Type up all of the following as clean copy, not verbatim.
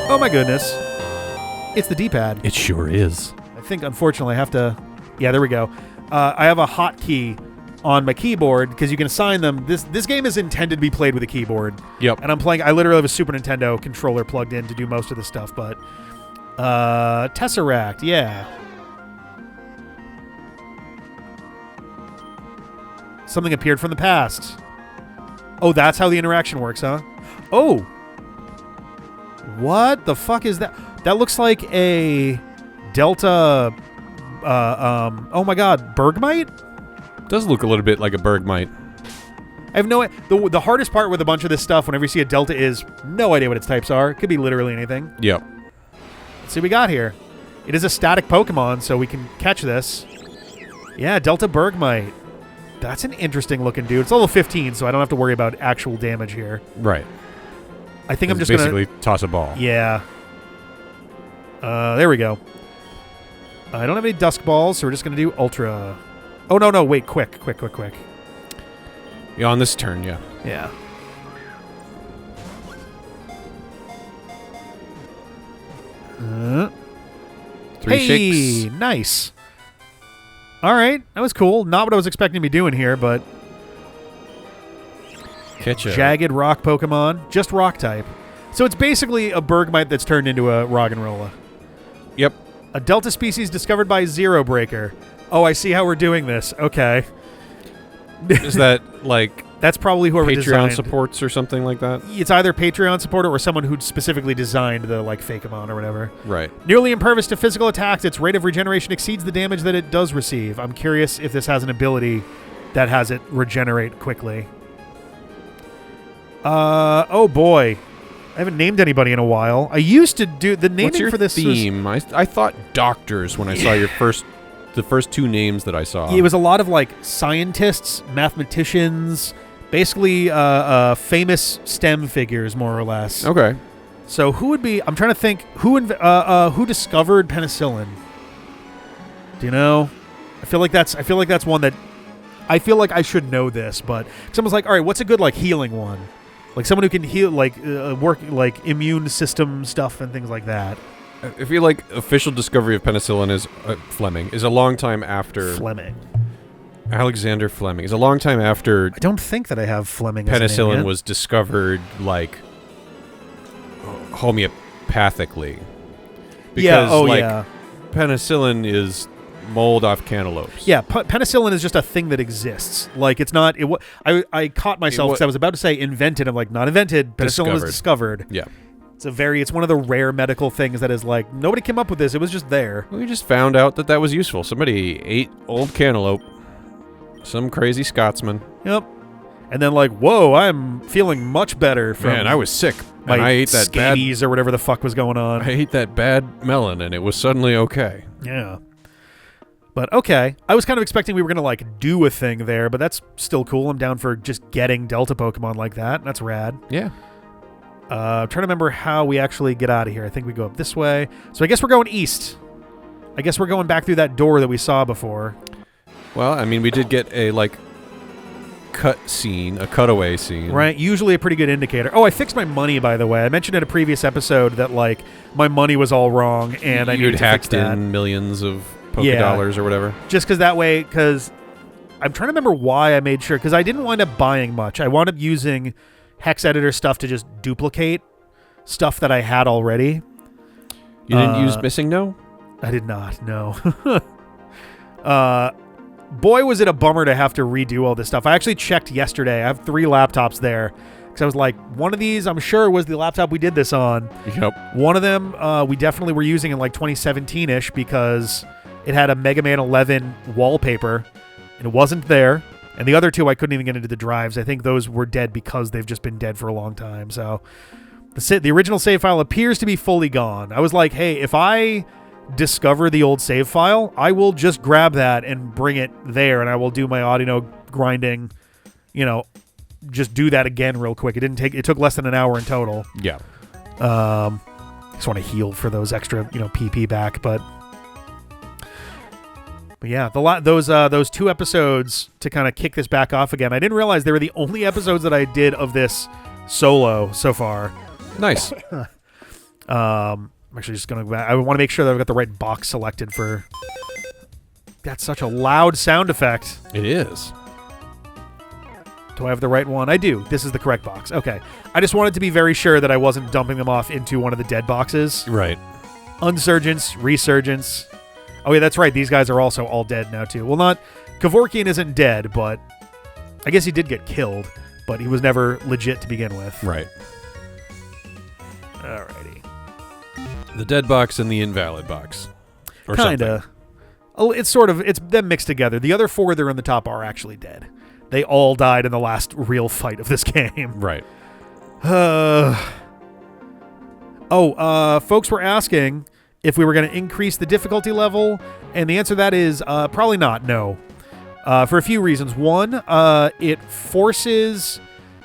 Oh my goodness. It's the D-pad. It sure is. I think, unfortunately, I have to... Yeah, there we go. I have a hotkey on my keyboard because you can assign them. This game is intended to be played with a keyboard. Yep. And I literally have a Super Nintendo controller plugged in to do most of the stuff, but... Tesseract, yeah. Something appeared from the past. Oh, that's how the interaction works, huh? Oh! What the fuck is that? That looks like a Delta... oh my god, Bergmite? Does look a little bit like a Bergmite. I have no... The hardest part with a bunch of this stuff, whenever you see a Delta, is no idea what its types are. It could be literally anything. Yep. Let's see what we got here. It is a static Pokemon, so we can catch this. Yeah, Delta Bergmite. That's an interesting looking dude. It's level 15, so I don't have to worry about actual damage here. Right. I think I'm just basically toss a ball. Yeah. There we go. I don't have any Dusk Balls, so we're just going to do Ultra. Oh, no, wait. Quick. Yeah, on this turn, yeah. Yeah. Three shakes. Nice. All right, that was cool. Not what I was expecting to be doing here, but... Catch a jagged rock Pokemon. Just rock type. So it's basically a Bergmite that's turned into a Roggenrola. Yep. A Delta species discovered by Zero Breaker. Oh, I see how we're doing this. Okay. Is that, like... That's probably whoever Patreon designed. supports or something like that? It's either Patreon supporter or someone who specifically designed the Fakeamon or whatever. Right. Nearly impervious to physical attacks, its rate of regeneration exceeds the damage that it does receive. I'm curious if this has an ability that has it regenerate quickly. Oh boy. I haven't named anybody in a while. I used to do the naming What's your for this theme? I thought doctors when I saw the first two names that I saw. It was a lot of like scientists, mathematicians, basically famous STEM figures, more or less. Okay. So who would be? I'm trying to think who discovered penicillin. Do you know? I feel like that's one that I feel like I should know this, but someone's like, all right, what's a good like healing one? Like someone who can heal, like work like immune system stuff and things like that. I feel like official discovery of penicillin is Fleming is a long time after Fleming. Alexander Fleming is a long time after. I don't think that I have Fleming. As a name Penicillin yet. was discovered like homeopathically. Because, penicillin is mold off cantaloupes. Yeah, penicillin is just a thing that exists. Like it's not. I caught myself because I was about to say invented. I'm like, not invented. Penicillin was discovered. Yeah. It's one of the rare medical things that is like nobody came up with this. It was just there. We just found out that was useful. Somebody ate old cantaloupe. Some crazy Scotsman. Yep. And then like, whoa, I'm feeling much better from. Man, I was sick. My and I ate that scabies or whatever the fuck was going on. I ate that bad melon, and it was suddenly okay. Yeah. But okay, I was kind of expecting we were gonna like do a thing there, but that's still cool. I'm down for just getting Delta Pokemon like that. That's rad. Yeah. I'm trying to remember how we actually get out of here. I think we go up this way. So I guess we're going east. I guess we're going back through that door that we saw before. Well, I mean, we did get a, like, a cutaway scene. Right, usually a pretty good indicator. Oh, I fixed my money, by the way. I mentioned in a previous episode that, like, my money was all wrong, and I needed to fix that. You'd hacked in millions of Poké dollars or whatever. Just because that way, because I'm trying to remember why I made sure, because I didn't wind up buying much. I wound up using hex editor stuff to just duplicate stuff that I had already. You didn't use Missing No? I did not, no. Boy, was it a bummer to have to redo all this stuff. I actually checked yesterday. I have 3 laptops there. Because I was like, one of these, I'm sure, was the laptop we did this on. Yep. One of them we definitely were using in like 2017-ish because it had a Mega Man 11 wallpaper. And it wasn't there. And the other 2, I couldn't even get into the drives. I think those were dead because they've just been dead for a long time. So the original save file appears to be fully gone. I was like, hey, if I discover the old save file, I will just grab that and bring it there, and I will do my audio grinding, just do that again real quick. It took less than an hour in total. Yeah. Just want to heal for those extra, PP back, but yeah, those 2 episodes to kind of kick this back off again. I didn't realize they were the only episodes that I did of this solo so far. Nice. I'm actually just going to... I want to make sure that I've got the right box selected for... That's such a loud sound effect. It is. Do I have the right one? I do. This is the correct box. Okay. I just wanted to be very sure that I wasn't dumping them off into one of the dead boxes. Right. Insurgence, Resurgence. Oh, yeah, that's right. These guys are also all dead now, too. Well, not... Kevorkian isn't dead, but... I guess he did get killed, but he was never legit to begin with. Right. Alrighty. The dead box and the invalid box. Or Kinda. It's sort of... It's them mixed together. The other 4 that are in the top are actually dead. They all died in the last real fight of this game. Right. Folks were asking if we were going to increase the difficulty level, and the answer to that is probably not, no. For a few reasons. One, it forces...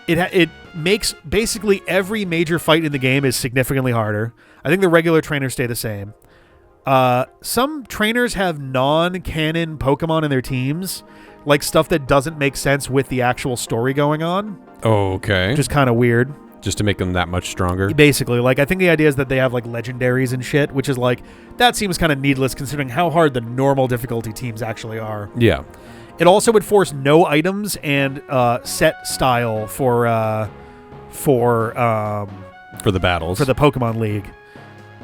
It makes basically every major fight in the game is significantly harder. I think the regular trainers stay the same. Some trainers have non-canon Pokemon in their teams, like stuff that doesn't make sense with the actual story going on. Okay. Which is kind of weird. Just to make them that much stronger? Basically. Like, I think the idea is that they have, like, legendaries and shit, which is, like, that seems kind of needless considering how hard the normal difficulty teams actually are. Yeah. It also would force no items and set style for the battles. For the Pokemon League.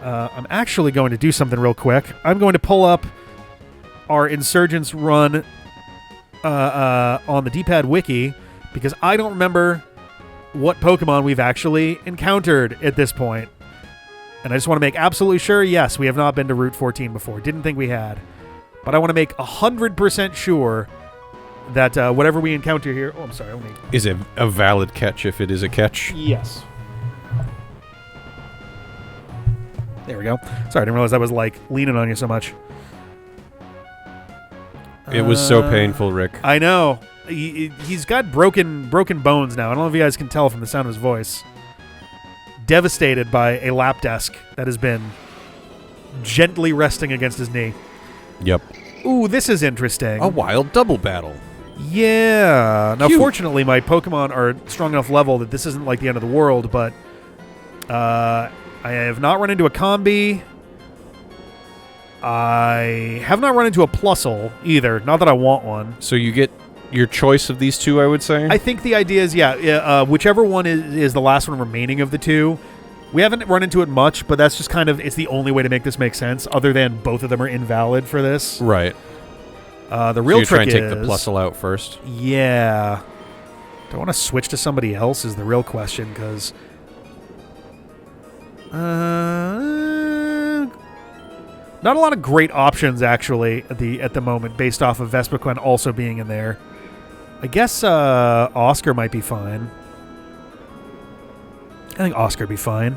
I'm actually going to do something real quick. I'm going to pull up our Insurgence run on the D-pad wiki because I don't remember what Pokemon we've actually encountered at this point. And I just want to make absolutely sure, yes, we have not been to Route 14 before. Didn't think we had. But I want to make 100% sure that whatever we encounter here... Oh, I'm sorry. Is it a valid catch if it is a catch? Yes. There we go. Sorry, I didn't realize I was, like, leaning on you so much. It was so painful, Rick. I know. He's got broken bones now. I don't know if you guys can tell from the sound of his voice. Devastated by a lap desk that has been gently resting against his knee. Yep. Ooh, this is interesting. A wild double battle. Yeah. Now, Cute. Fortunately, my Pokemon are strong enough level that this isn't like the end of the world, but I have not run into a Combi. I have not run into a Plusle either. Not that I want one. So you get your choice of these two, I would say? I think the idea is, whichever one is the last one remaining of the two. We haven't run into it much, but that's just kind of, it's the only way to make this make sense, other than both of them are invalid for this. Right. The real trick is... try and take the Plusle out first? Yeah. Do I want to switch to somebody else is the real question, because... not a lot of great options, actually, at the moment, based off of Vespiquen also being in there. I guess Oscar might be fine. I think Oscar would be fine.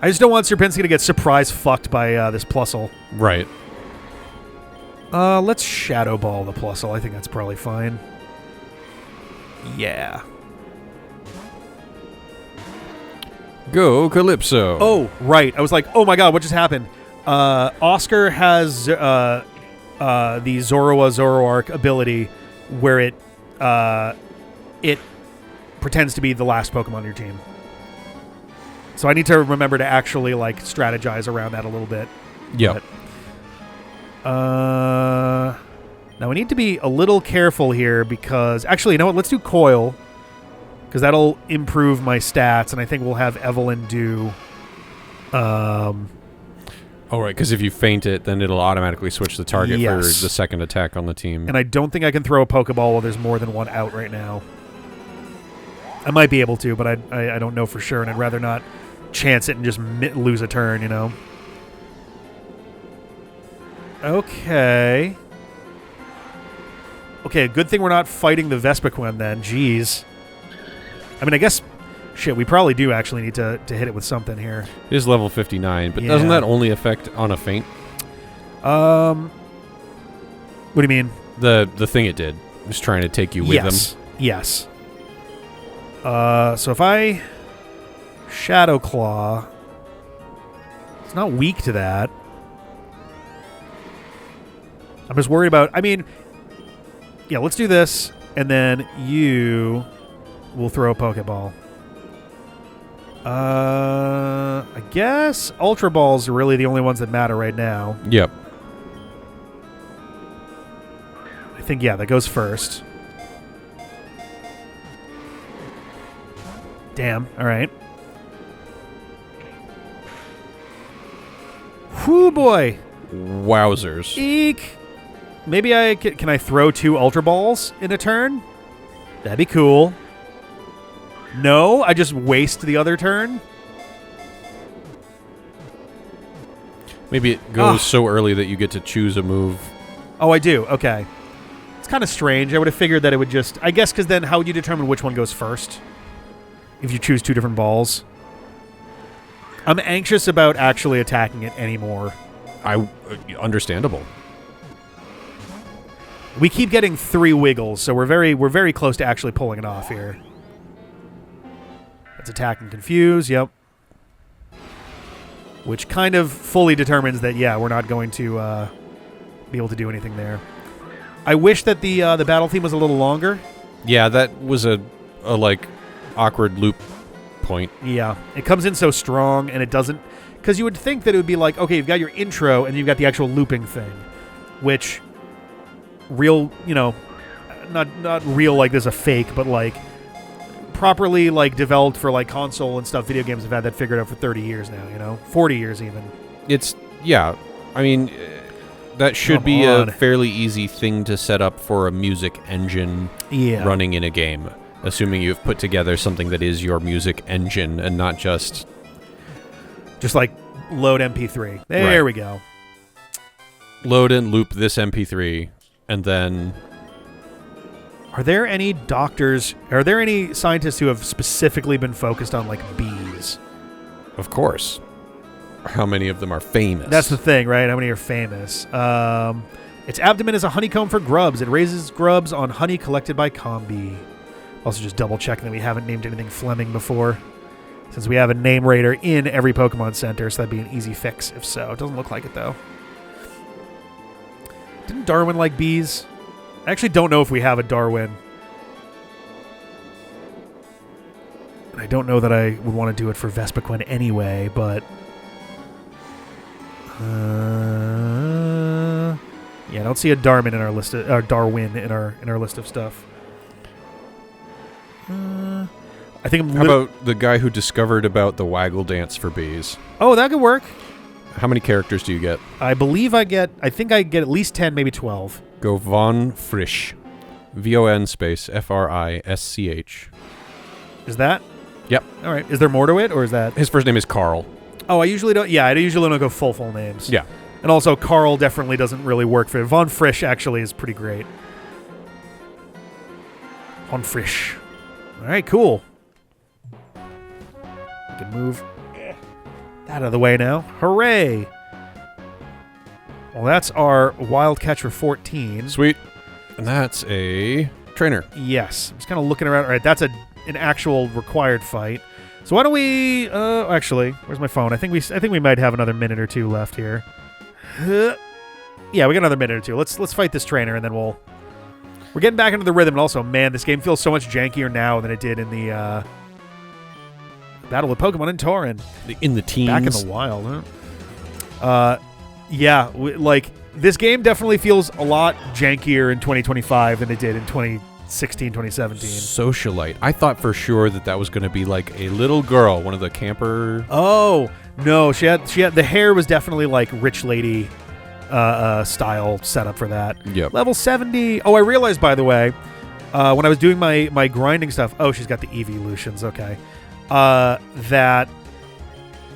I just don't want Serpinski to get surprise fucked by this Plusle. Right. Let's Shadow Ball the Plusle. I think that's probably fine. Yeah. Go Calypso. Oh, right. I was like, oh my god, what just happened? Oscar has the Zoroark ability where it pretends to be the last Pokemon on your team. So I need to remember to actually like strategize around that a little bit. Yeah. Now we need to be a little careful here because actually, you know what? Let's do Coil because that'll improve my stats, and I think we'll have Evelyn do. Oh, right, because if you feint it, then it'll automatically switch the target Yes. for the second attack on the team. And I don't think I can throw a Pokeball while there's more than one out right now. I might be able to, but I don't know for sure, and I'd rather not chance it and just lose a turn, you know? Okay. Okay, good thing we're not fighting the Vespiquen then. Jeez. I mean, I guess... Shit, we probably do actually need to hit it with something here. It is level 59, but Yeah. doesn't that only affect on a feint? What do you mean? The thing it did was trying to take you with them. Yes. So if I Shadow Claw, it's not weak to that. I'm just worried about... I mean, yeah, let's do this, and then you will throw a Pokeball. I guess Ultra Balls are really the only ones that matter right now. Yep. I think, yeah, that goes first. Damn. All right. Whoo, boy. Wowzers. Eek. Maybe can I throw 2 Ultra Balls in a turn? That'd be cool. No, I just waste the other turn. Maybe it goes so early that you get to choose a move. Oh, I do. Okay. It's kind of strange. I would have figured that it would just... I guess because then how would you determine which one goes first? If you choose 2 different balls. I'm anxious about actually attacking it anymore. Understandable. We keep getting 3 wiggles, so we're very close to actually pulling it off here. That's attack and confuse, yep. Which kind of fully determines that, yeah, we're not going to be able to do anything there. I wish that the battle theme was a little longer. Yeah, that was a like awkward loop point. Yeah, it comes in so strong, and it doesn't... Because you would think that it would be like, okay, you've got your intro, and you've got the actual looping thing, which real, you know, not real like there's a fake, but like properly like developed for like console and stuff. Video games have had that figured out for 30 years now, you know, 40 years even. Yeah, I mean, that should be a fairly easy thing to set up for a music engine running in a game, assuming you've put together something that is your music engine and not just like load MP3. There we go. Load and loop this MP3, and then... Are there any scientists who have specifically been focused on, like, bees? Of course. How many of them are famous? That's the thing, right? How many are famous? Its abdomen is a honeycomb for grubs. It raises grubs on honey collected by combi. Also just double-checking that we haven't named anything Fleming before, since we have a name raider in every Pokemon Center, so that'd be an easy fix if so. It doesn't look like it, though. Didn't Darwin like bees? I actually don't know if we have a Darwin. And I don't know that I would want to do it for Vespiquen anyway, but... yeah, I don't see a Darwin in our list of, Darwin in our list of stuff. I think How about the guy who discovered about the waggle dance for bees? Oh, that could work. How many characters do you get? I think I get at least 10, maybe 12. Go Von Frisch. VON space FRISCH. Is that? Yep. All right. Is there more to it, or is that... His first name is Carl. Oh, I usually don't go full names. Yeah. And also, Carl definitely doesn't really work for it. Von Frisch actually is pretty great. Von Frisch. All right, cool. I can move that out of the way now. Hooray! Well, that's our wild catch for 14. Sweet. And that's a trainer. Yes. I'm just kind of looking around. All right, that's an actual required fight. So why don't we... actually, where's my phone? I think we might have another minute or two left here. Yeah, we got another minute or two. Let's fight this trainer, and then we're getting back into the rhythm. And also, man, this game feels so much jankier now than it did in the Battle of Pokemon in Torren. In the teens. Back in the wild, huh? Yeah, like, this game definitely feels a lot jankier in 2025 than it did in 2016, 2017. Socialite. I thought for sure that was going to be like a little girl, one of the camper... Oh, no, she had the hair was definitely like rich lady style setup for that. Yep. Level 70. Oh, I realized, by the way, when I was doing my grinding stuff, oh, she's got the evolutions, okay. That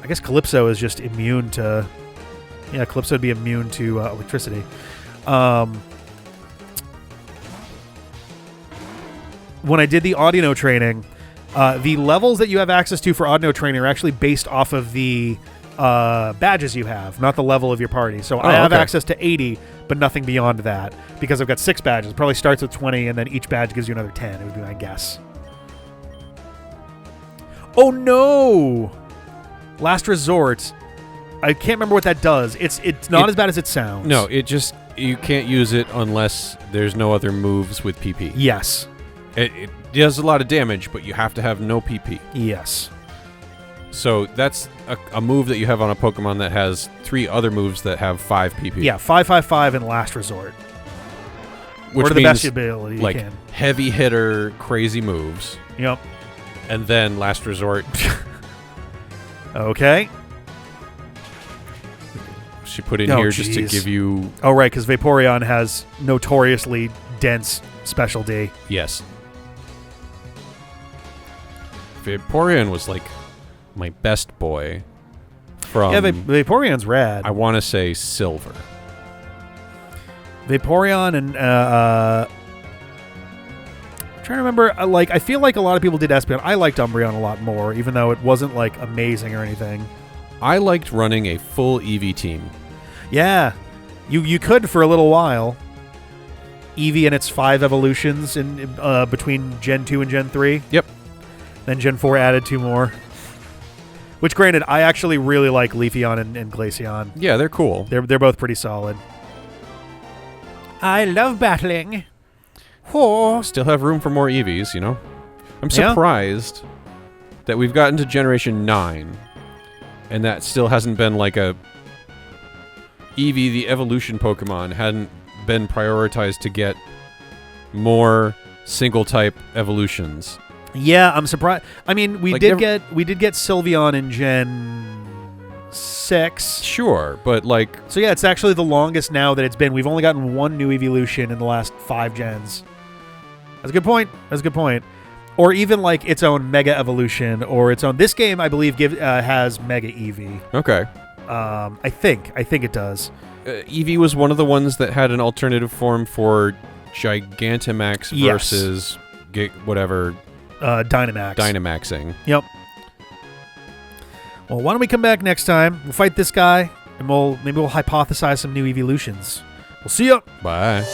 I guess Calypso is just immune to... Yeah, Calypso would be immune to electricity. When I did the Audino training, the levels that you have access to for Audino training are actually based off of the badges you have, not the level of your party. So I have access to 80, but nothing beyond that, because I've got 6 badges. It probably starts with 20, and then each badge gives you another 10. It would be my guess. Oh, no! Last Resort. I can't remember what that does. It's not as bad as it sounds. No, you can't use it unless there's no other moves with PP. Yes. It does a lot of damage, but you have to have no PP. Yes. So that's a move that you have on a Pokemon that has 3 other moves that have 5 PP. Yeah, 5/5/5 in Last Resort. Which or the best ability you like can. Heavy hitter, crazy moves. Yep. And then Last Resort. Okay. She put in here just to give you... Oh, right, because Vaporeon has notoriously dense Special D. Yes. Vaporeon was like my best boy from... Yeah, Vaporeon's rad. I want to say Silver. Vaporeon and... I'm trying to remember, I feel like a lot of people did Espeon. I liked Umbreon a lot more, even though it wasn't, like, amazing or anything. I liked running a full Eevee team. Yeah. You could for a little while. Eevee and its 5 evolutions in between Gen 2 and Gen 3. Yep. Then Gen 4 added 2 more. Which, granted, I actually really like Leafeon and Glaceon. Yeah, they're cool. They're both pretty solid. I love battling. Oh. Still have room for more Eevees, you know? I'm surprised that we've gotten to Generation 9, and that still hasn't been like a... Eevee, the evolution Pokemon, hadn't been prioritized to get more single-type evolutions. Yeah, I'm surprised. I mean, we did get Sylveon in Gen 6. Sure, but like... So yeah, it's actually the longest now that it's been. We've only gotten 1 new evolution in the last 5 gens. That's a good point. Or even like its own Mega Evolution or its own... This game, I believe, has Mega Eevee. Okay. I think it does. Eevee was one of the ones that had an alternative form for Gigantamax versus whatever... Dynamaxing. Yep. Well, why don't we come back next time? We'll fight this guy, and maybe we'll hypothesize some new evolutions. We'll see ya. Bye.